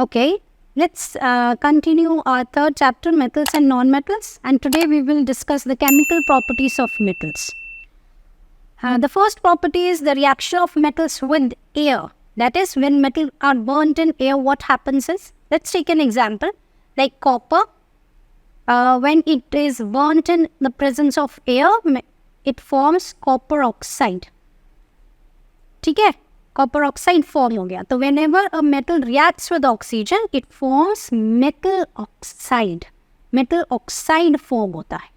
Okay, let's continue our third chapter, metals and non-metals, and today we will discuss the chemical properties of metals. The first property is the reaction of metals with air. That is, when metals are burnt in air, what happens is, let's take an example, like copper. When it is burnt in the presence of air, it forms copper oxide. ठीक है, copper oxide form हो गया. तो whenever a metal reacts with oxygen, it forms metal oxide. Metal oxide form होता है.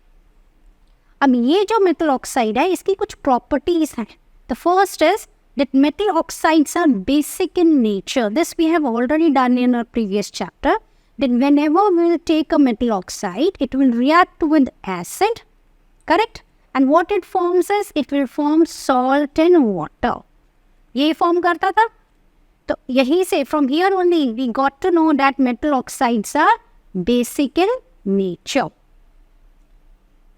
अब ये जो metal oxide है, इसकी कुछ properties हैं. The first is that metal oxides are basic in nature. This we have already done in our previous chapter. That whenever we will take a metal oxide, it will react with acid, correct? And what it forms is, it will form salt and water. ये form करता था. तो यही से from here only we got to know that metal oxides are basic in nature.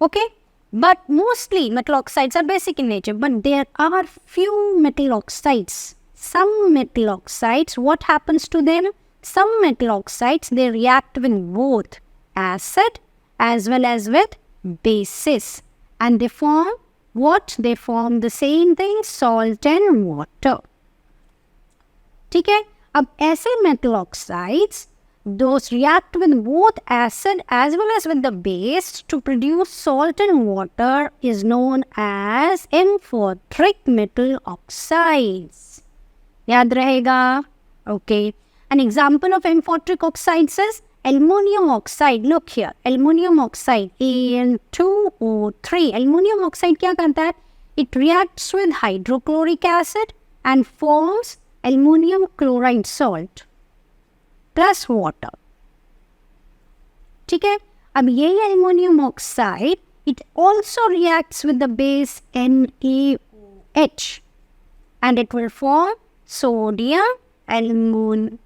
Okay? But mostly metal oxides are basic in nature. But there are few metal oxides. Some metal oxides, what happens to them? Some metal oxides, they react with both acid as well as with bases. And they form what? They form the same thing, salt and water. ठीक है? अब ऐसे metal oxides, those react with both acid as well as with the base to produce salt and water is known as amphoteric metal oxides. याद रहेगा? Okay. An example of amphoteric oxides is aluminum oxide. Look here, aluminum oxide, Al2O3. Aluminum oxide क्या करता है? It reacts with hydrochloric acid and forms aluminum chloride salt plus water. ठीक है? अब यही aluminum oxide, it also reacts with the base NaOH and it will form sodium aluminate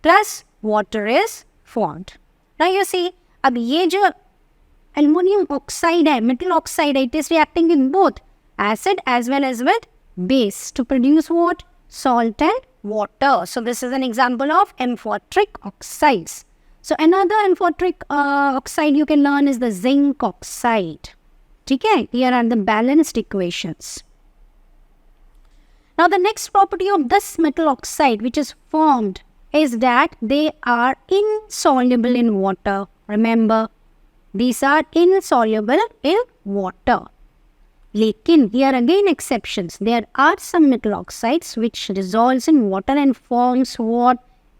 plus water is formed. Now you see, अब ये जो aluminum oxide है, metal oxide है, it is reacting with both acid as well as with base to produce what? Salt and water. So this is an example of amphoteric oxides. So another amphoteric oxide you can learn is the zinc oxide. ठीक है? Here are the balanced equations. Now the next property of this metal oxide which is formed is that they are insoluble in water. Remember, these are insoluble in water. लेकिन here again exceptions. There are some metal oxides which dissolves in water and forms what?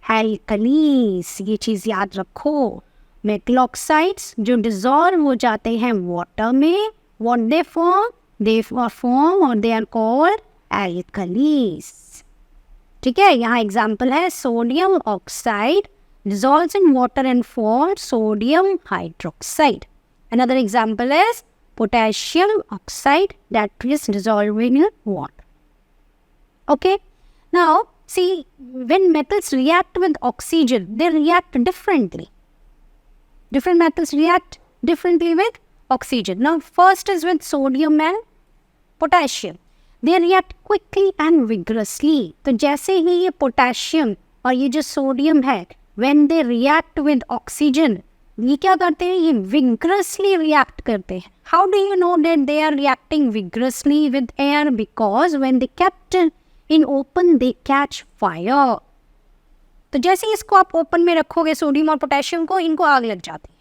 Alkalis. ये चीज़ याद रखो. Metal oxides जो dissolve हो जाते हैं water में, what they form? They form or they are called alkalis. ठीक है? यहाँ example है sodium oxide dissolves in water and forms sodium hydroxide. Another example is potassium oxide that is dissolving in water. Okay? Now, see, when metals react with oxygen, they react differently. Different metals react differently with oxygen. Now, first is with sodium and potassium. They react quickly and vigorously. तो जैसे ही ये potassium और ये जो sodium है, when they react with oxygen, ये क्या करते हैं? ये vigorously react करते हैं. How do you know that they are reacting vigorously with air? Because when they kept in open, they catch fire. तो जैसे ही इसको आप open में रखोगे सोडियम और पोटेशियम को, इनको आग लग जाती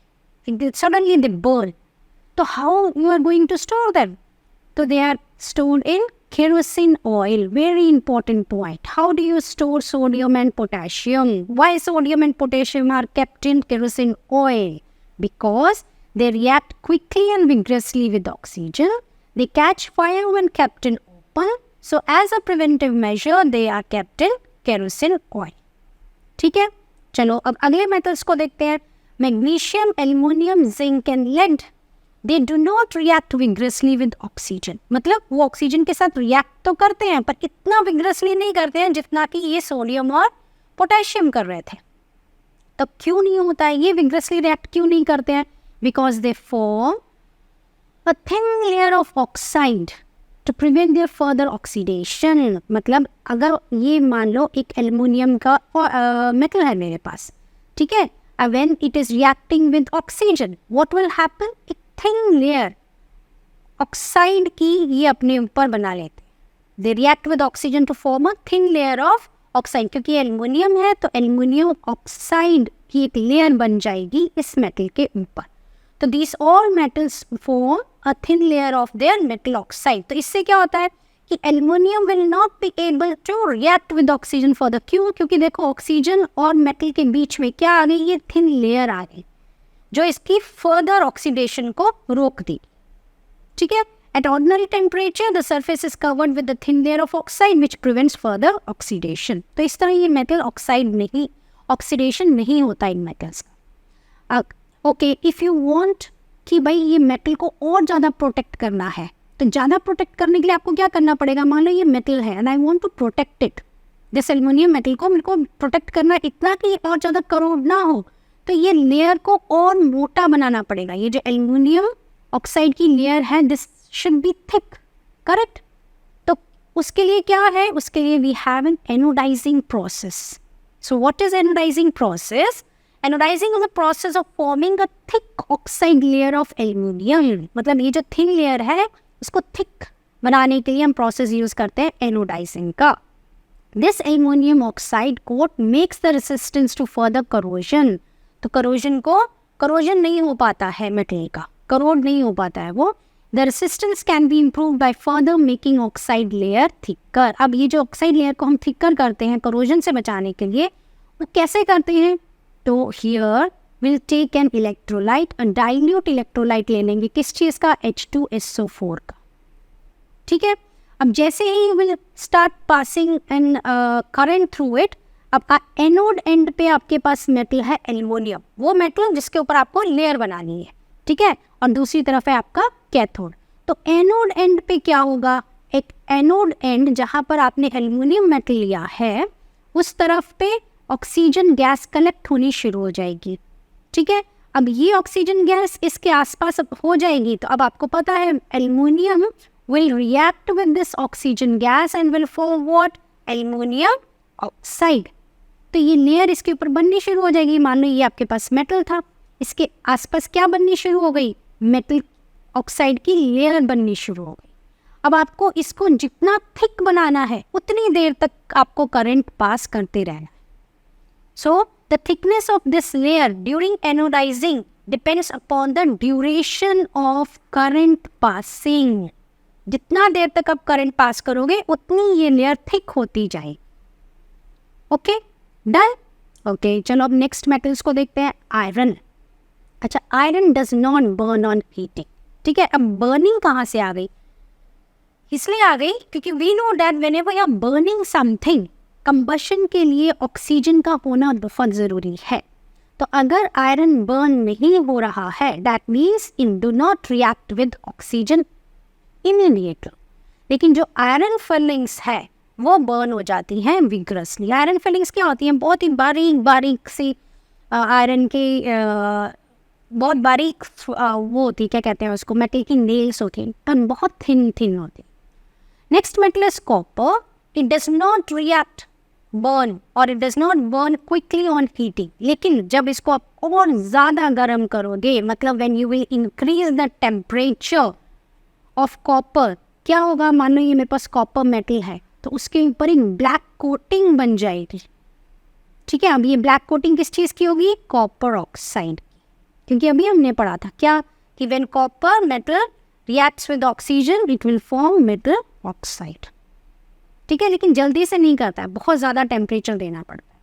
है. Suddenly they burn. तो how you are going to store them? So they are stored in kerosene oil. Very important point. How do you store sodium and potassium? Why sodium and potassium are kept in kerosene oil? Because they react quickly and vigorously with oxygen. They catch fire when kept in open. So as a preventive measure, they are kept in kerosene oil. ठीक है? चलो अब अगले metals को देखते हैं. Magnesium, aluminum, zinc and lead. They do not react vigorously with oxygen. मतलब वो ऑक्सीजन के साथ रिएक्ट तो करते हैं पर इतना vigorously नहीं करते हैं जितना कि ये सोडियम और पोटेशियम कर रहे थे. तब क्यों नहीं होता है? ये vigorously react क्यों नहीं करते हैं? Because they form a thin layer of oxide to prevent their further oxidation. मतलब अगर ये मान लो एक एल्युमिनियम का मेटल है मेरे पास, ठीक है, when it is reacting with oxygen, what will happen? एक thin layer ऑक्साइड की ये अपने ऊपर बना लेते हैं. They react with oxygen to form a thin layer of oxide. क्योंकि एल्युमिनियम है तो एल्युमिनियम ऑक्साइड की एक लेयर बन जाएगी इस मेटल के ऊपर. तो these all metals form a thin layer of their metal oxide. तो इससे क्या होता है कि aluminium will not be able to react with oxygen further. क्यों? क्योंकि देखो ऑक्सीजन और मेटल के बीच में क्या आ गई, ये थिन लेयर आ गई जो इसकी फर्दर ऑक्सीडेशन को रोक दी. ठीक है. At ordinary temperature, the surface is covered with a thin layer of oxide which prevents further oxidation. तो इस तरह ये मेटल ऑक्साइड नहीं, ऑक्सीडेशन नहीं होता इन मेटल्स का. ओके, इफ़ यू वांट कि भाई ये मेटल को और ज़्यादा प्रोटेक्ट करना है, तो ज़्यादा प्रोटेक्ट करने के लिए आपको क्या करना पड़ेगा. मान लो ये मेटल है and I want to protect it, this aluminium metal को मेरे को प्रोटेक्ट करना इतना कि और ज़्यादा करोड़ ना हो, तो ये लेयर को और मोटा बनाना पड़ेगा. ये जो एल्युमिनियम ऑक्साइड की लेयर है, this should be thick, correct. तो उसके लिए क्या है, उसके लिए we have an anodizing process. So what is anodizing process? Anodizing is a process of forming a thick oxide layer of aluminium. मतलब ये जो thin layer है उसको thick बनाने के लिए हम process use करते हैं anodizing का. This aluminum oxide coat makes the resistance to further corrosion. तो corrosion नहीं हो पाता है metal का, corrode नहीं हो पाता है वो. The resistance can be improved by further making oxide layer thicker. अब ये जो oxide layer को हम thicker करते हैं corrosion से बचाने के लिए, वो कैसे करते हैं? तो here we'll take an electrolyte, a dilute electrolyte ले लेंगे. किस चीज़ का? H2SO4 का. ठीक है. अब जैसे ही will start passing an current through it, आपका एनोड एंड पे आपके पास मेटल है एल्युमिनियम, वो मेटल जिसके ऊपर आपको लेयर बनानी है. ठीक है. और दूसरी तरफ है आपका कैथोड. तो एनोड एंड पे क्या होगा, एक एनोड एंड जहाँ पर आपने एल्युमिनियम मेटल लिया है उस तरफ पे ऑक्सीजन गैस कलेक्ट होनी शुरू हो जाएगी. ठीक है. अब ये ऑक्सीजन गैस इसके आसपास हो जाएगी, तो अब आपको पता है aluminium will react with this oxygen gas and will form what, aluminium oxide. तो ये लेयर इसके ऊपर बननी शुरू हो जाएगी. मान लो ये आपके पास मेटल था, इसके आसपास क्या बननी शुरू हो गई, मेटल ऑक्साइड की लेयर बननी शुरू हो गई. अब आपको इसको जितना थिक बनाना है उतनी देर तक आपको करंट पास करते रहना है. So, the thickness of this layer during anodizing depends upon the duration of current passing. जितना देर तक आप करंट पास करोगे उतनी ये लेयर थिक होती जाए. Okay, done. ओके, चलो अब नेक्स्ट मेटल्स को देखते हैं. आयरन. अच्छा, iron does not burn on heating. ठीक है. अब बर्निंग कहाँ से आ गई? इसलिए आ गई क्योंकि we know that whenever you are burning something, combustion के लिए ऑक्सीजन का होना बहुत ज़रूरी है. तो अगर आयरन बर्न नहीं हो रहा है, that means in do not react with oxygen immediately. लेकिन जो आयरन फिलिंग्स है वो बर्न हो जाती हैं विग्रसली. आयरन फिलिंग्स क्या होती हैं? बहुत ही बारीक बारीक सी आयरन के बहुत बारीक वो होती है, क्या कहते हैं उसको, मेटल की नेल्स होती हैं, बहुत थिन थिन होती है. Next metal is copper. It does not react burn और it does not burn quickly on heating. लेकिन जब इसको आप और ज़्यादा गर्म करोगे, मतलब when you will increase the temperature of copper, क्या होगा? मान लो ये मेरे पास कॉपर मेटल है तो उसके ऊपर एक ब्लैक कोटिंग बन जाएगी. ठीक है. अब ये ब्लैक कोटिंग किस चीज़ की होगी? Copper oxide. क्योंकि अभी हमने पढ़ा था क्या कि when copper metal reacts with oxygen it will form metal oxide. ठीक है. लेकिन जल्दी से नहीं करता है, बहुत ज़्यादा टेम्परेचर देना पड़ता है.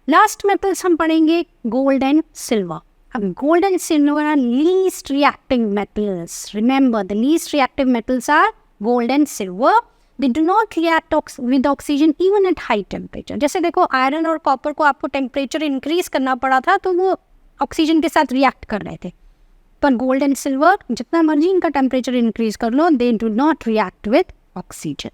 लास्ट मेटल्स हम पढ़ेंगे गोल्ड एंड सिल्वर. अब gold and silver are least reactive metals. Remember the least reactive metals are gold and silver. They do not react with oxygen even at high temperature. जैसे देखो iron और copper को आपको temperature increase करना पड़ा था तो वो ऑक्सीजन के साथ रिएक्ट कर रहे थे, पर गोल्ड एंड सिल्वर जितना मर्जी इनका टेम्परेचर इंक्रीज कर लो, they do not react with oxygen.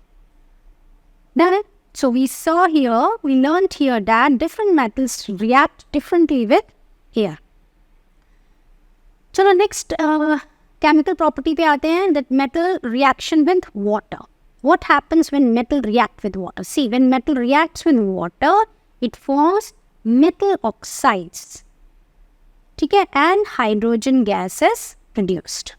Done. So we saw here, we learned here that different metals react differently with air. चलो next केमिकल प्रॉपर्टी पे आते हैं, that metal reaction with water. What happens when metal react with water? See, when metal reacts with water, it forms metal oxides. ठीक है, and hydrogen gas is produced.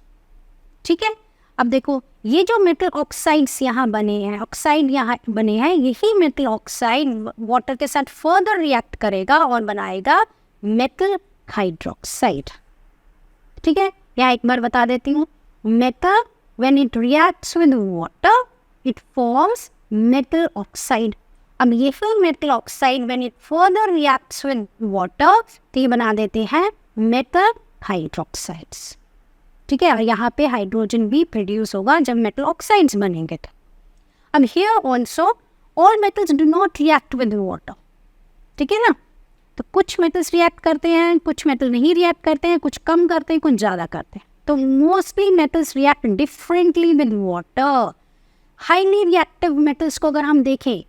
ठीक है, अब देखो ये जो मेटल ऑक्साइड्स यहाँ बने हैं, ऑक्साइड यहाँ बने हैं, यही मेटल ऑक्साइड वाटर के साथ फर्दर रिएक्ट करेगा और बनाएगा मेटल हाइड्रोक्साइड. ठीक है, यहाँ एक बार बता देती हूँ. Metal when it reacts with water, it forms metal oxide. अब ये फिर metal oxide when it further reacts with water, तो ये बना देते हैं metal hydroxides. ठीक है, और यहाँ पे हाइड्रोजन भी प्रोड्यूस होगा जब मेटल ऑक्साइड्स बनेंगे. तो अब here also all metals do not react with water. ठीक है ना, तो कुछ मेटल्स रिएक्ट करते हैं, कुछ मेटल नहीं रिएक्ट करते हैं, कुछ कम करते हैं, कुछ ज़्यादा करते हैं. तो mostly metals react differently with water. Highly reactive metals को अगर हम देखें,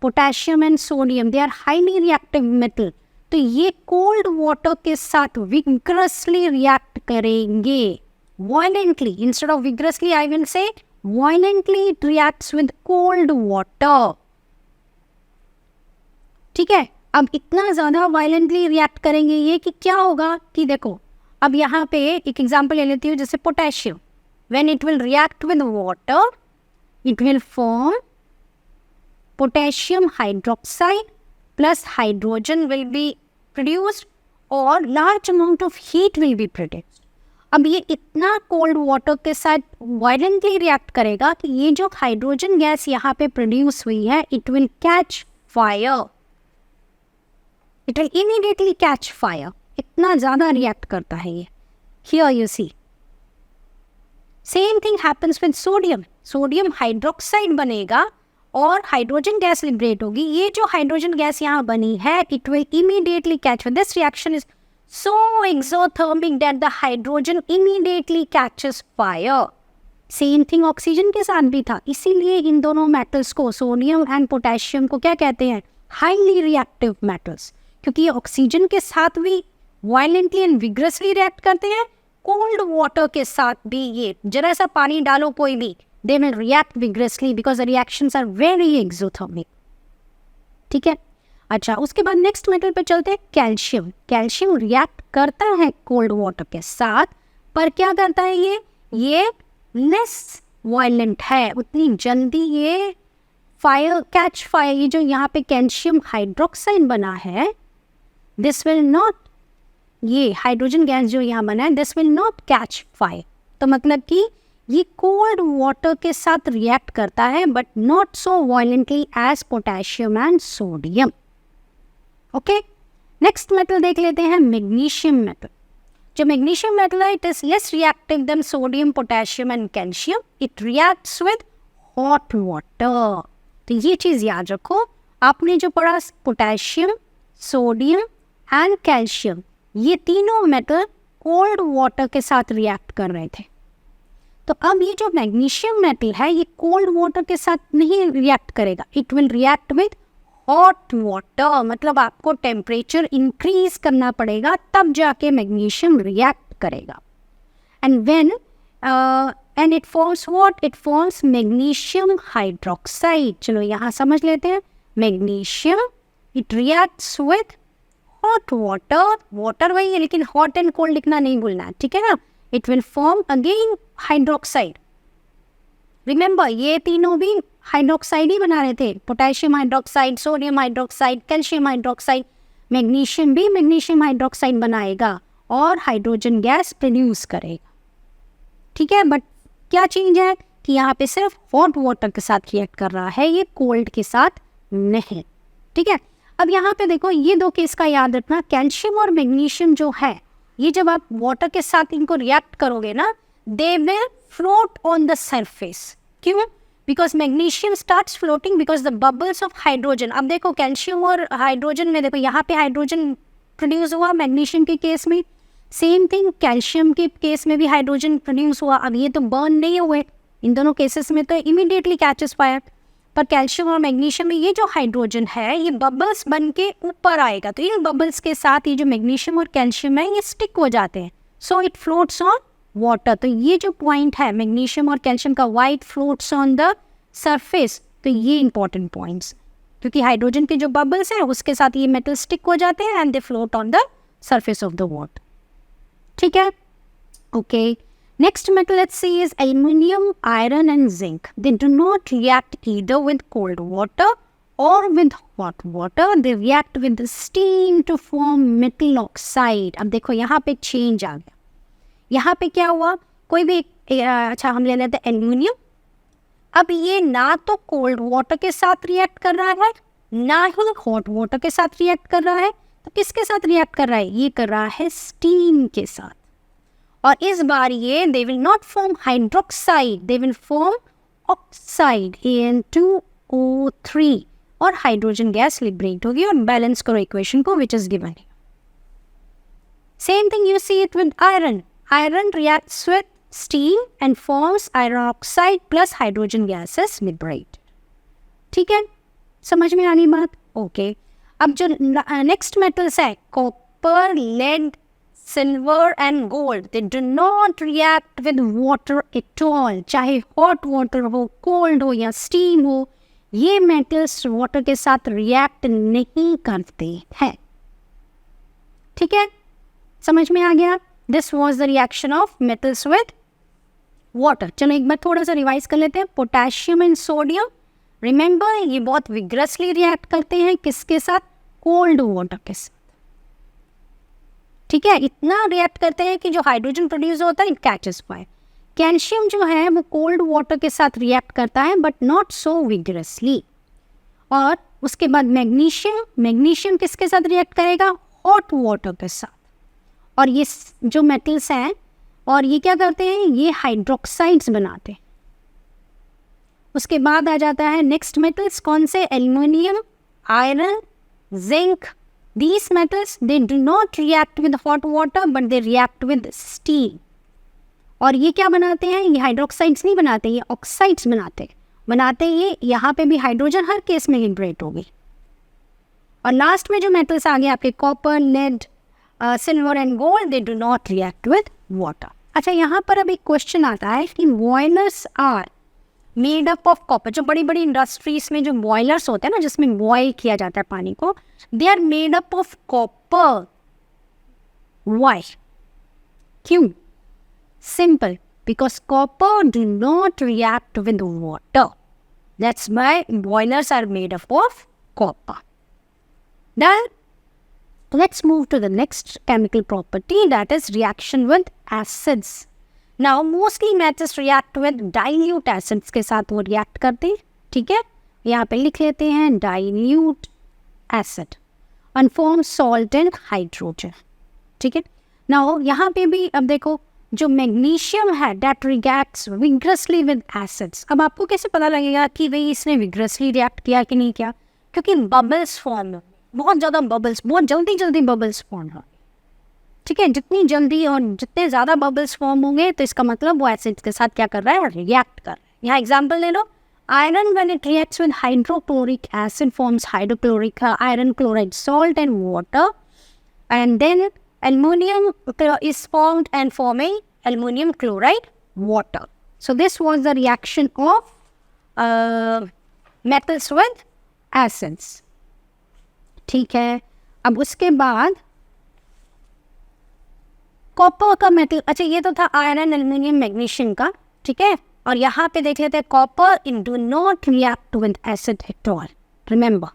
potassium and sodium, they are highly reactive metal. तो ये कोल्ड वाटर के साथ विग्रसली रिएक्ट करेंगे, violently. Instead of vigorously I will say violently it reacts with cold water. ठीक है, अब इतना ज़्यादा वायलेंटली रिएक्ट करेंगे ये कि क्या होगा कि देखो, अब यहाँ पे एक एग्जाम्पल ले लेती हूँ, जैसे potassium. When it will react with water, it will form potassium hydroxide plus hydrogen will be produced और large amount of heat will be produced. अब ये इतना कोल्ड वाटर के साथ वायलेंटली रिएक्ट करेगा कि ये जो हाइड्रोजन गैस यहाँ पे प्रोड्यूस हुई है, it will catch fire. It will immediately catch fire. इतना ज़्यादा रिएक्ट करता है ये. Here you see. Same thing happens with sodium. Sodium hydroxide बनेगा और हाइड्रोजन गैस लिबरेट होगी. ये जो हाइड्रोजन गैस यहाँ बनी है, it will immediately catch. This reaction is so exothermic that the hydrogen immediately catches fire. Same thing oxygen के साथ भी था. इसीलिए इन दोनों मेटल्स को, सोडियम एंड पोटेशियम को क्या कहते हैं? Highly reactive metals. क्योंकि ये ऑक्सीजन के साथ भी वायलेंटली एंड विग्रसली रिएक्ट करते हैं, कोल्ड वाटर के साथ भी. ये जरा सा पानी डालो कोई भी, they will react vigorously because the reactions are very exothermic. ठीक है, अच्छा उसके बाद नेक्स्ट मेटल पे चलते हैं, कैल्शियम. कैल्शियम रिएक्ट करता है कोल्ड वाटर के साथ, पर क्या करता है ये लेस वायलेंट है. उतनी जल्दी ये फायर कैच फायर. ये जो यहाँ पे कैल्शियम हाइड्रोक्साइड बना है, दिस विल नॉट, ये हाइड्रोजन गैस जो यहाँ बना है, this will not catch fire. तो मतलब कि ये कोल्ड वाटर के साथ रिएक्ट करता है but not so violently as potassium and sodium. Okay, next metal देख लेते हैं, मैग्नीशियम मेटल. जो मैग्नीशियम मेटल है, it is less reactive than sodium, potassium and calcium. It reacts with hot water. तो ये चीज़ याद रखो, आपने जो पढ़ा पोटेशियम, सोडियम एंड कैल्शियम, ये तीनों मेटल कोल्ड वाटर के साथ रिएक्ट कर रहे थे. तो अब ये जो मैग्नीशियम मेटल है, ये कोल्ड वाटर के साथ नहीं रिएक्ट करेगा. It will react with hot water. मतलब आपको टेम्परेचर इंक्रीज करना पड़ेगा, तब जाके मैग्नीशियम रिएक्ट करेगा. And when and it forms what? It forms magnesium hydroxide. चलो यहाँ समझ लेते हैं. Magnesium, it reacts with hot water. Water वही है लेकिन हॉट एंड कोल्ड लिखना नहीं भूलना है, ठीक है ना. It will form again hydroxide. Remember, ये तीनों भी हाइड्रोक्साइड ही बना रहे थे. Potassium hydroxide, sodium hydroxide, calcium hydroxide. Magnesium भी मैग्नीशियम हाइड्रोक्साइड बनाएगा और हाइड्रोजन गैस प्रोड्यूस करेगा. ठीक है, बट क्या चीज़ है कि यहाँ पे सिर्फ हॉट वाटर के साथ रिएक्ट कर रहा है, ये कोल्ड के साथ नहीं. ठीक है, अब यहाँ पे देखो, ये दो केस का याद रखना. कैल्शियम और मैग्नीशियम जो है, ये जब आप वाटर के साथ इनको रिएक्ट करोगे ना, they will float on the surface. क्यों? Because magnesium starts floating because the bubbles of hydrogen. अब देखो कैल्शियम और हाइड्रोजन में देखो, यहाँ पे हाइड्रोजन प्रोड्यूस हुआ मैग्नीशियम के केस में. सेम थिंग कैल्शियम के केस में भी हाइड्रोजन प्रोड्यूस हुआ. अब ये तो बर्न नहीं हुए, इन दोनों केसेस में तो इमीडिएटली कैचेस फायर. पर कैल्शियम और मैग्नीशियम में ये जो हाइड्रोजन है, ये बबल्स बन के ऊपर आएगा. तो इन बबल्स के साथ ये जो मैग्नीशियम और कैल्शियम है, ये स्टिक हो जाते हैं. So it floats on water. तो ये जो पॉइंट है मैग्नीशियम और कैल्शियम का, white floats on the surface, तो ये इंपॉर्टेंट पॉइंट्स, क्योंकि हाइड्रोजन के जो बबल्स हैं उसके साथ ये मेटल स्टिक हो जाते हैं and they float on the surface of the water. ठीक है, okay. Next metal let's see is aluminium, iron and zinc. They do not react either with cold water or with hot water, they react with the steam to form metal oxide। अब देखो यहाँ पे change आ गया, यहाँ पे क्या हुआ, कोई भी अच्छा हम ले लेते हैं एल्यूमिनियम। अब ये ना तो कोल्ड वाटर के साथ रिएक्ट कर रहा है, ना ही हॉट वाटर के साथ रिएक्ट कर रहा है, तो किसके साथ रिएक्ट कर रहा है, ये कर रहा है स्टीम के साथ। और इस बार ये they will not form hydroxide, they will form oxide AN2O3, और हाइड्रोजन गैस लिबरेट होगी। और बैलेंस करो इक्वेशन को विच इज गिवन है। Same thing you see it with iron. Iron reacts with steam and forms iron oxide plus hydrogen gas is liberated. ठीक है, समझ में आनी बात? ओके। अब जो नेक्स्ट मेटल्स है copper, lead, silver and gold, they do not react with water at all. चाहे हॉट वाटर हो, कोल्ड हो या स्टीम हो, ये मेटल्स वाटर के साथ रिएक्ट नहीं करते हैं। ठीक है, समझ में आ गया? This was the reaction of metals with water. चलो एक बार थोड़ा सा रिवाइज कर लेते हैं। पोटेशियम एंड सोडियम, रिमेंबर ये बहुत विग्रसली रिएक्ट करते हैं किसके साथ, कोल्ड वाटर के साथ। ठीक है, इतना रिएक्ट करते हैं कि जो हाइड्रोजन प्रोड्यूस होता है इट कैचेस फायर। कैल्शियम जो है वो कोल्ड वाटर के साथ रिएक्ट करता है बट नॉट सो विग्रसली। और उसके बाद मैग्नीशियम, मैग्नीशियम किसके साथ रिएक्ट करेगा, हॉट वाटर के साथ। और ये जो मेटल्स हैं और ये क्या करते हैं, ये हाइड्रोक्साइड्स बनाते हैं। उसके बाद आ जाता है नेक्स्ट मेटल्स, कौन से, aluminium, iron, zinc. These metals they do not react with hot water but they react with steam। और ये क्या बनाते हैं, ये हाइड्रोक्साइड्स नहीं बनाते, ये ऑक्साइड्स बनाते ये, यहाँ पे भी हाइड्रोजन हर केस में लिबरेट होगी। और लास्ट में जो मेटल्स आ गए आपके copper, lead, silver and gold, they do not react with water. अच्छा, यहाँ पर अब एक क्वेश्चन आता है कि boilers are made up of copper. जो बड़ी बड़ी इंडस्ट्रीज में जो बॉयलर्स होते हैं ना, जिसमें बॉयल किया जाता है पानी को, they are made up of copper. Why, क्यों? Simple, because copper do not react with water, that's why boilers are made up of copper. Then let's move to the next chemical property, that is reaction with acids। Now mostly metals react with dilute acids के साथ वो react करते हैं। ठीक है, यहाँ पे लिख लेते हैं dilute acid and form salt and hydrogen। ठीक है, now यहाँ पे भी अब देखो जो मैग्नीशियम है that reacts vigorously with acids। अब आपको कैसे पता लगेगा कि भाई इसने विग्रसली रिएक्ट किया कि नहीं किया, क्योंकि बबल्स फॉर्म, बहुत ज़्यादा बबल्स, बहुत जल्दी बबल्स फॉर्म हो। ठीक है, जितनी जल्दी और जितने ज़्यादा बबल्स फॉर्म होंगे तो इसका मतलब वो एसिड्स के साथ क्या कर रहा है, रिएक्ट कर रहा है। यहाँ एग्जांपल ले लो, iron when it reacts with hydrochloric acid forms hydrochloric iron chloride salt and water, and then aluminum is formed and forming aluminum chloride water। So this was the reaction of metals with acids। ठीक है, अब उसके बाद copper का metal, अच्छा ये तो था आयरन, एल्युमिनियम, मैग्नीशियम का। ठीक है, और यहाँ पे देख लेते हैं copper in do not react with acid at all. Remember,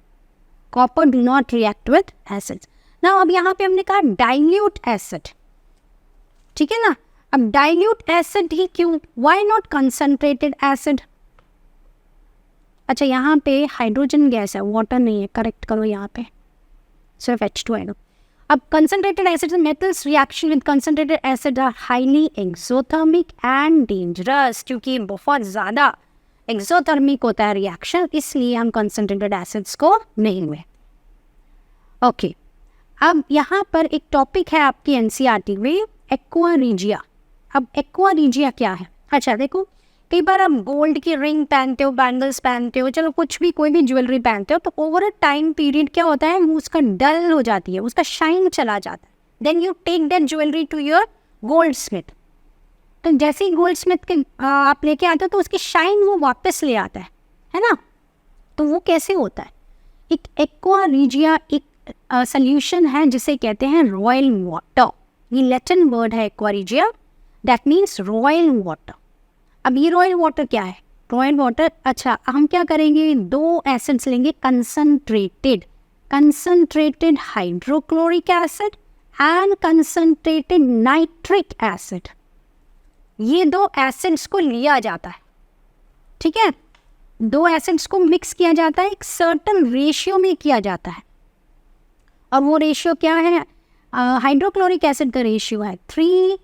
copper do not react with acid. ना अब यहाँ पे हमने कहा डाइल्यूट एसिड। ठीक है ना, अब डाइल्यूट एसिड ही क्यों, व्हाई नॉट कंसंट्रेटेड एसिड। अच्छा, यहाँ पे हाइड्रोजन गैस है, वाटर नहीं है, करेक्ट करो यहाँ पे, सिर्फ H2 अब concentrated acid metals reaction with concentrated acid are highly exothermic and dangerous, क्योंकि बहुत ज़्यादा एक्सोथर्मिक होता है रिएक्शन, इसलिए हम कंसंट्रेटेड एसिड्स को नहीं हुए। ओके, अब यहाँ पर एक टॉपिक है आपकी एनसीईआरटी में, एक्वा रिजिया। अब एक्वा रिजिया क्या है? अच्छा देखो, कई बार आप गोल्ड की रिंग पहनते हो, बैंगल्स पहनते हो, चलो कुछ भी कोई भी ज्वेलरी पहनते हो, तो ओवर अ टाइम पीरियड क्या होता है, वो उसका डल हो जाती है, उसका शाइन चला जाता है। Then you take that jewellery to your goldsmith, तो जैसे ही गोल्ड स्मिथ के आप लेके आते हो तो उसकी शाइन वो वापस ले आता है ना। तो वो कैसे होता है? एक एक्वा रीजिया एक सोल्यूशन है जिसे कहते हैं रॉयल वाटर। ये लैटिन वर्ड है aqua regia, that means royal water. अब ये रॉयल वाटर क्या है? रॉयल वाटर, अच्छा हम क्या करेंगे, 2 एसिड्स लेंगे concentrated hydrochloric acid and concentrated nitric acid. ये 2 एसिड्स को लिया जाता है, ठीक है, 2 एसिड्स को मिक्स किया जाता है, एक सर्टन रेशियो में किया जाता है। और वो रेशियो क्या है? हाइड्रोक्लोरिक एसिड का रेशियो है 3,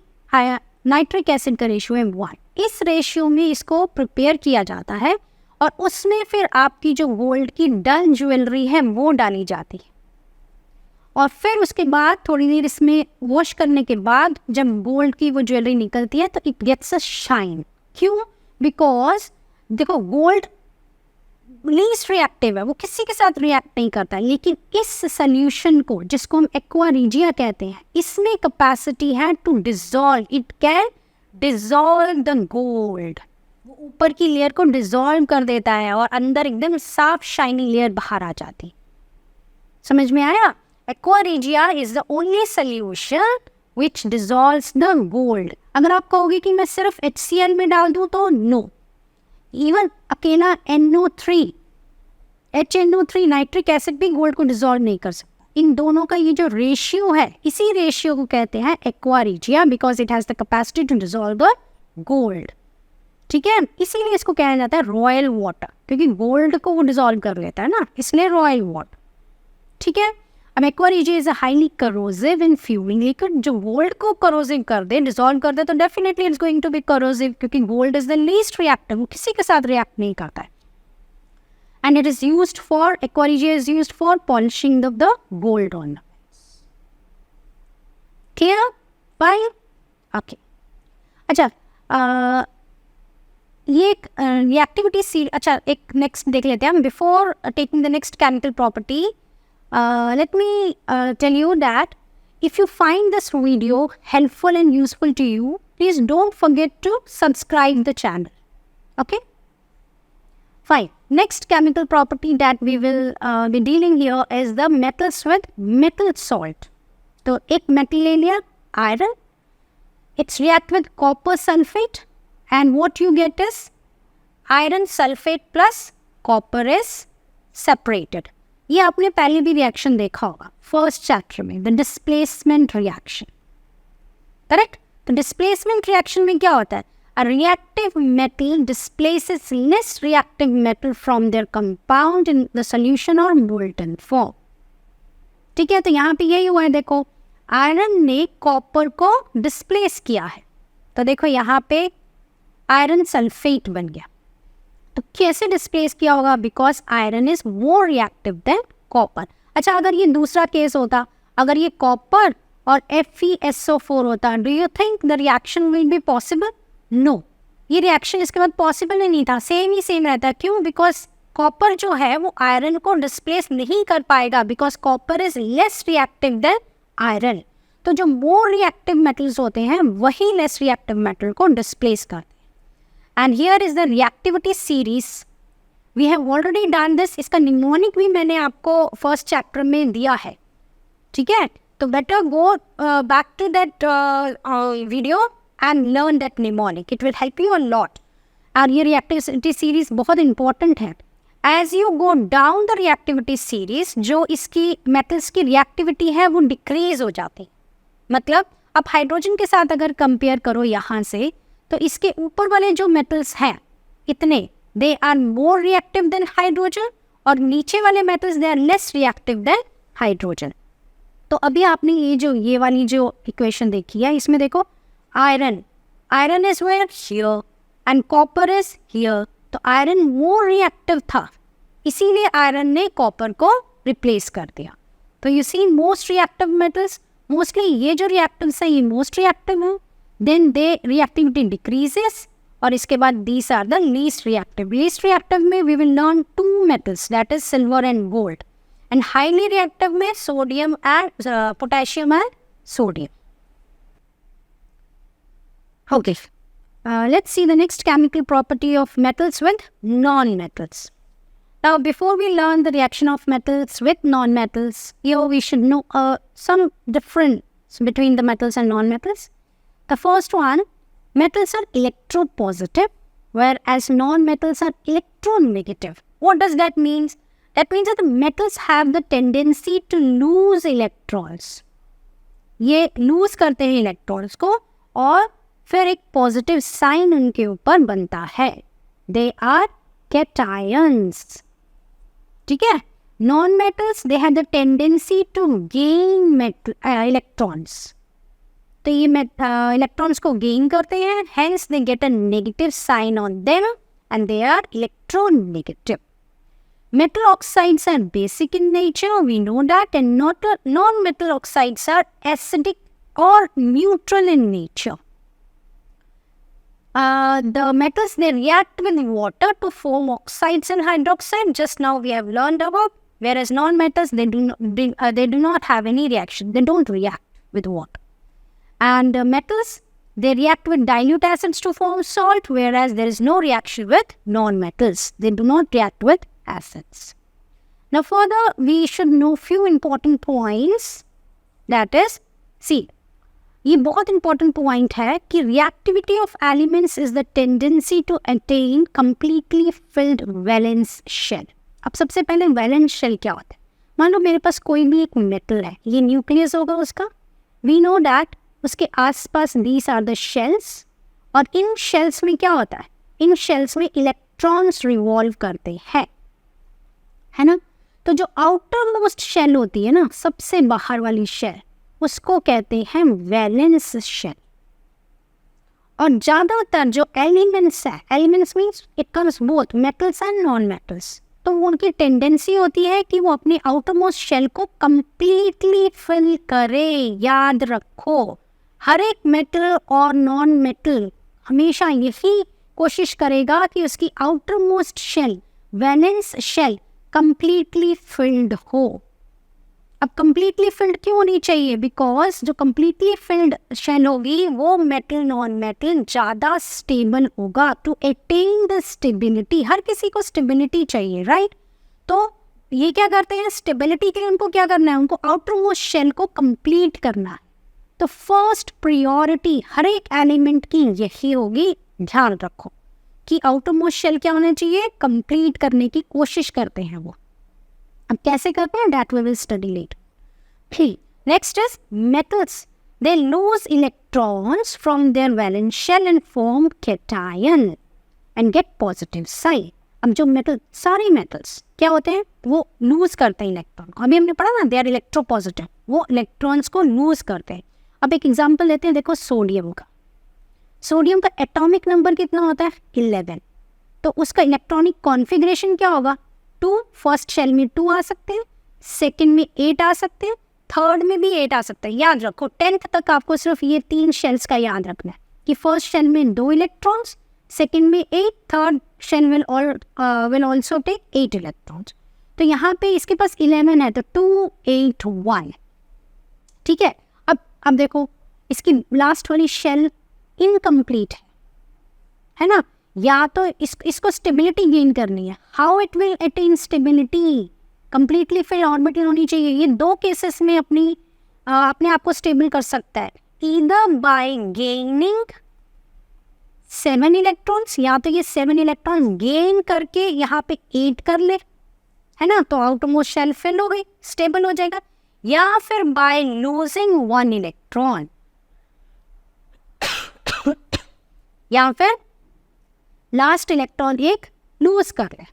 नाइट्रिक एसिड का रेशियो है 1। इस रेशियो में इसको प्रिपेयर किया जाता है और उसमें फिर आपकी जो गोल्ड की डल ज्वेलरी है वो डाली जाती है। और फिर उसके बाद थोड़ी देर इसमें वॉश करने के बाद जब गोल्ड की वो ज्वेलरी निकलती है तो इट गेट्स अ शाइन। क्यों? बिकॉज देखो गोल्ड लीस्ट रिएक्टिव है, वो किसी के साथ रिएक्ट नहीं करता है, लेकिन इस सोल्यूशन को जिसको हम एक्वा रीजिया कहते हैं, इसमें कैपेसिटी है to dissolve, it can dissolve the gold. वो ऊपर की लेयर को डिसॉल्व कर देता है और अंदर एकदम साफ शाइनी लेयर बाहर आ जाती। समझ में आया? Aqua regia is the only solution which dissolves the gold. अगर आप कहोगे कि मैं सिर्फ HCl में डाल दूं तो नो, इवन अकेला NO3 HNO3 नाइट्रिक एसिड भी गोल्ड को डिसॉल्व नहीं कर सकता। इन दोनों का ये जो रेशियो है, इसी रेशियो को कहते हैं aqua regia, because it has the capacity to dissolve the gold. ठीक है, इसीलिए इसको कहा जाता है रॉयल वाटर, क्योंकि गोल्ड को वो डिसॉल्व कर लेता है ना, इसलिए रॉयल वाटर। ठीक है, अब aqua regia is a highly corrosive in fuming liquid. जो गोल्ड को करोसिव कर दे, डिसॉल्व कर दे, तो definitely it's going to be corrosive, क्योंकि gold is the least reactive, वो किसी के साथ रिएक्ट नहीं करता है। And it is used for, aqua regia is used for polishing of the gold ornaments. Clear? Fine, okay. अच्छा, ये एक रिएक्टिविटी सी, अच्छा एक नेक्स्ट देख लेते हैं हम। Before taking the next chemical property, let me tell you that if you find this video helpful and useful to you, please don't forget to subscribe the channel. Okay? Fine. Next chemical property that we will be dealing here is the metals with metal salt. So, एक metal ले लिया, iron. It's react with copper sulfate, and what you get is iron sulfate plus copper is separated. ये आपने पहले भी reaction देखा होगा first chapter में, द डिस्प्लेसमेंट रिएक्शन। करेक्ट? तो डिस्प्लेसमेंट रिएक्शन में क्या होता है? A reactive metal displaces less reactive metal from there compound in the solution और मोल्टन फॉर्म। ठीक है, तो यहाँ पे यही हुआ है, देखो आयरन ने कॉपर को डिस्प्लेस किया है, तो देखो यहाँ पे आयरन सल्फेट बन गया। तो कैसे डिस्प्लेस किया होगा? Because iron is more reactive than copper. अच्छा, अगर ये दूसरा केस होता, अगर ये कॉपर और FeSO4 होता, do you think the reaction will be possible? No, ये रिएक्शन इसके बाद पॉसिबल ही नहीं था, सेम ही सेम रहता है। क्यों? बिकॉज कॉपर जो है वो आयरन को डिस्प्लेस नहीं कर पाएगा, because copper is less reactive then iron. तो जो मोर रिएक्टिव मेटल्स होते हैं वही लेस रिएक्टिव मेटल को डिस्प्लेस करते हैं। And here is the reactivity series. We have already done this. इसका निमोनिक भी मैंने आपको फर्स्ट चैप्टर में दिया है। ठीक है, तो better go back to that video and learn that mnemonic. It will help you a lot. और ये reactivity series बहुत important है। As you go down the reactivity series, जो इसकी metals की reactivity है वो decrease हो जाती। मतलब अब हाइड्रोजन के साथ अगर कंपेयर करो यहाँ से, तो इसके ऊपर वाले जो मेटल्स हैं इतने, they are more reactive than hydrogen, और नीचे वाले metals they are less reactive than hydrogen. तो अभी आपने ये वाली जो इक्वेशन देखी है, इसमें देखो iron is where here and copper is here. तो आयरन मोर रिएक्टिव था, इसीलिए आयरन ने कॉपर को रिप्लेस कर दिया। तो you see most reactive metals, mostly ये जो रिएक्टिव्स है ये मोस्ट रिएक्टिव है, then they reactivity decreases, और इसके बाद these are the least reactive. Least reactive में we will learn 2 metals, that is silver and gold, and highly reactive में sodium and potassium and sodium. Okay, Let's see the next chemical property of metals with non-metals. Now, before we learn the reaction of metals with non-metals, here we should know some difference between the metals and non-metals. The first one, metals are electropositive, whereas non-metals are electronegative. What does that mean? That means that the metals have the tendency to lose electrons. ये lose करते हैं electrons को और फिर एक positive sign उनके ऊपर बनता है. They are cations. ठीक है? Non-metals, they have the tendency to gain electrons. तो ये electrons को gain करते हैं, hence they get a negative sign on them and they are electronegative. Metal oxides are basic in nature, we know that, and non-metal oxides are acidic or neutral in nature. The metals, they react with water to form oxides and hydroxide. Just now we have learned about. Whereas non-metals, they do not have any reaction. They don't react with water. And metals, they react with dilute acids to form salt, whereas there is no reaction with non-metals. They do not react with acids. Now further, we should know few important points. That is, see, ये बहुत important point है कि reactivity of elements is the tendency to attain completely filled valence shell. अब सबसे पहले valence shell क्या होता है? मान लो मेरे पास कोई भी एक metal है, ये nucleus होगा उसका. We know that उसके आसपास these are the shells, और इन shells में क्या होता है? इन shells में electrons revolve करते हैं, है ना? तो जो outermost shell होती है ना, सबसे बाहर वाली shell, उसको कहते हैं वैलेंस शेल. और ज़्यादातर जो एलिमेंट्स है, elements means it comes both metals and non metals, तो उनकी टेंडेंसी होती है कि वो अपने आउटरमोस्ट शेल को कंप्लीटली फिल करे. याद रखो, हर एक मेटल और नॉन मेटल हमेशा यही कोशिश करेगा कि उसकी outermost shell, valence shell, completely filled हो. अब कंप्लीटली फिल्ड क्यों होनी चाहिए? बिकॉज जो कंप्लीटली फिल्ड शेल होगी वो मेटल नॉन मेटल ज़्यादा स्टेबल होगा. टू अटेन द स्टेबिलिटी, हर किसी को स्टेबिलिटी चाहिए, राइट? तो ये क्या करते हैं, स्टेबिलिटी के लिए उनको क्या करना है, उनको आउटर मोस्ट शेल को कंप्लीट करना है. तो फर्स्ट प्रायोरिटी हर एक एलिमेंट की यही होगी. ध्यान रखो कि आउटर मोस्ट शेल क्या होना चाहिए, कंप्लीट करने की कोशिश करते हैं वो. अब कैसे करते हैं, that we will study later. Next is metals. They lose electrons from their valence shell and form cation and get positive sign. अब जो मेटल, सारे मेटल्स क्या होते हैं, वो लूज करते हैं इलेक्ट्रॉन. अभी हमने पढ़ा ना, दे आर इलेक्ट्रोपॉजिटिव, वो इलेक्ट्रॉन्स को लूज करते हैं. अब एक एग्जांपल लेते हैं, देखो सोडियम का. सोडियम का एटॉमिक नंबर कितना होता है, 11. तो उसका इलेक्ट्रॉनिक कॉन्फ़िगरेशन क्या होगा, 2. फर्स्ट शेल में 2 आ सकते हैं, सेकंड में 8 आ सकते हैं, थर्ड में भी 8 आ सकते हैं. याद रखो 10th तक आपको सिर्फ ये 3 शेल्स का याद रखना है कि फर्स्ट शेल में 2 इलेक्ट्रॉन्स, सेकंड में 8, third shell will also take 8 electrons. तो यहाँ पे इसके पास 11 है, तो 2, 8, 1. ठीक है. अब देखो इसकी लास्ट वाली शेल इनकम्प्लीट है ना? या तो इसको स्टेबिलिटी गेन करनी है. How it will attain stability, completely fill orbital होनी चाहिए. ये 2 केसेस में अपने आप को स्टेबल कर सकता है, ईदर बाय गेनिंग 7 इलेक्ट्रॉन्स, या तो ये 7 इलेक्ट्रॉन गेन करके यहाँ पे 8 कर ले, है ना? तो आउटरमोस्ट शेल फिल हो गई, स्टेबल हो जाएगा. या फिर बाय लूजिंग 1 इलेक्ट्रॉन, या फिर लास्ट इलेक्ट्रॉन एक लूज कर ले,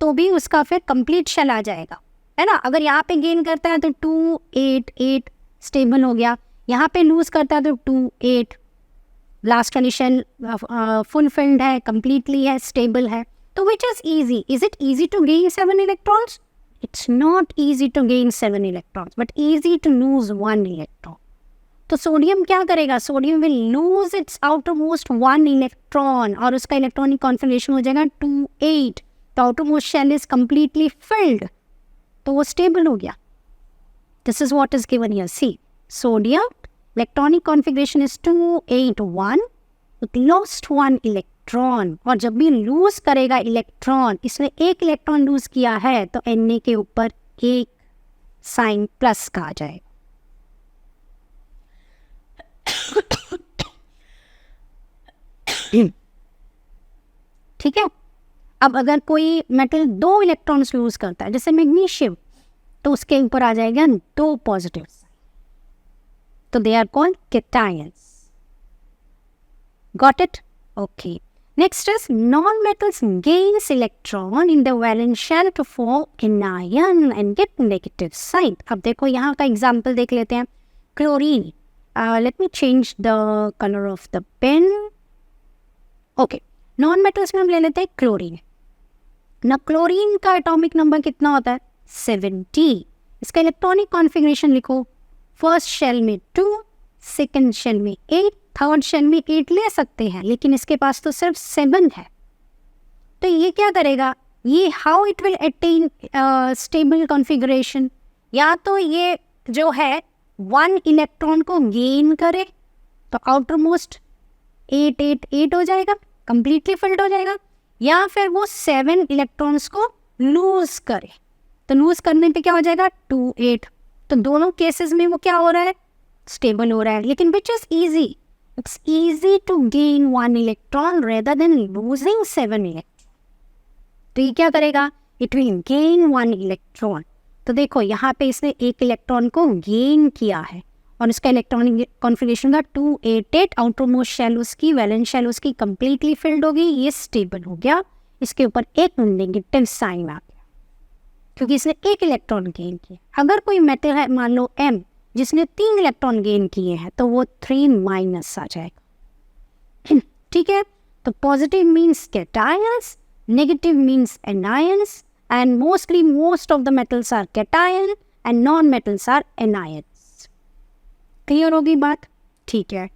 तो भी उसका फिर कंप्लीट शेल आ जाएगा, है ना? अगर यहाँ पे गेन करता है तो 2, 8, 8 स्टेबल हो गया. यहाँ पे लूज करता है तो 2, 8, लास्ट वाली शेल फुल फिल्ड है, कंप्लीटली है, स्टेबल है. तो which is easy? Is it easy to gain 7 electrons? It's not easy to gain 7 electrons, but easy to lose 1 electron. तो सोडियम क्या करेगा, sodium will lose its outermost 1 electron और उसका electronic configuration हो जाएगा 2, 8. तो outermost shell is completely filled, तो वो स्टेबल हो गया. This is what is given here. See, sodium electronic configuration is 2, 8, 1. it lost one electron. और जब भी लूज करेगा इलेक्ट्रॉन, इसने एक इलेक्ट्रॉन लूज किया है तो Na के ऊपर एक साइन प्लस का आ जाएगा. ठीक है. अब अगर कोई मेटल 2 इलेक्ट्रॉन्स लूज करता है, जैसे मैग्नीशियम, तो उसके ऊपर आ जाएगा 2 पॉजिटिव. तो they are called cations. Got it? Okay. Next is non-metals gains electron in the valence shell to form anion and get negative sign. अब देखो यहाँ का एग्जाम्पल देख लेते हैं. Chlorine. Let me change the color of the pen. Okay. Non-metals में हम ले लेते हैं क्लोरीन. ना क्लोरीन का एटॉमिक नंबर कितना होता है? 70. इसका इलेक्ट्रॉनिक कॉन्फ़िगरेशन लिखो. फर्स्ट शेल में 2, सेकंड शेल में 8, थर्ड शेल में 8 ले सकते हैं, लेकिन इसके पास तो सिर्फ 7 है. तो ये क्या करेगा? ये how it will attain stable configuration. या तो ये जो है 1 इलेक्ट्रॉन को गेन करे तो आउटर मोस्ट 8 8 8 हो जाएगा, कंप्लीटली फिल्ड हो जाएगा. या फिर वो 7 इलेक्ट्रॉन्स को लूज करे, तो लूज करने पे क्या हो जाएगा? 2 8. तो दोनों केसेस में वो क्या हो रहा है? स्टेबल हो रहा है. लेकिन which is easy? It's easy to gain 1 electron rather than losing 7 electron. तो ये क्या करेगा? It will gain 1 electron. तो देखो यहाँ पे इसने 1 इलेक्ट्रॉन को गेन किया है और इसका इलेक्ट्रॉनिक कॉन्फ़िगरेशन का 2 8 8. आउटर मोस्ट शेल उसकी, वैलेंस शेल उसकी कंप्लीटली फिल्ड हो गई. ये स्टेबल हो गया. इसके ऊपर एक नेगेटिव साइन आ गया क्योंकि इसने 1 इलेक्ट्रॉन गेन किया. अगर कोई मेटल है मान लो M, जिसने 3 इलेक्ट्रॉन गेन किए हैं, तो वो 3 माइनस आ जाएगा. ठीक है. तो positive means cations, negative means anions, and mostly most of the metals are cation and non metals are anions. Clear होगी बात? ठीक है.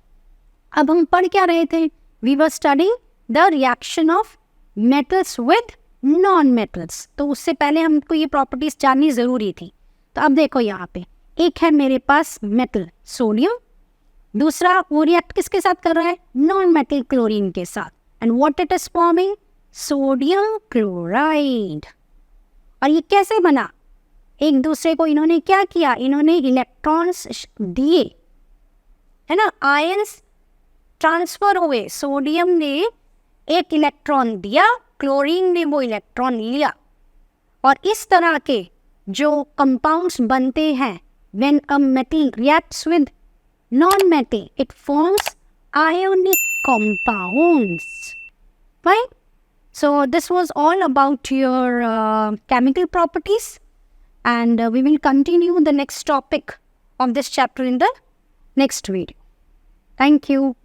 अब हम पढ़ क्या रहे थे? We were studying the reaction of metals with non metals. तो उससे पहले हमको ये प्रॉपर्टीज जाननी ज़रूरी थी. तो अब देखो यहाँ पे एक है मेरे पास मेटल सोडियम, दूसरा वो रिएक्ट किसके साथ कर रहा है? नॉन मेटल क्लोरीन के साथ. And what it is forming? Sodium chloride. और ये कैसे बना? एक दूसरे को इन्होंने क्या किया? इन्होंने इलेक्ट्रॉन्स दिए, है ना, आयंस ट्रांसफर हुए. सोडियम ने 1 इलेक्ट्रॉन दिया, क्लोरीन ने वो इलेक्ट्रॉन लिया. और इस तरह के जो कंपाउंड्स बनते हैं when a metal reacts with non metal, it forms ionic compounds. Right? So this was all about your chemical properties, and we will continue the next topic of this chapter in the next video. Thank you.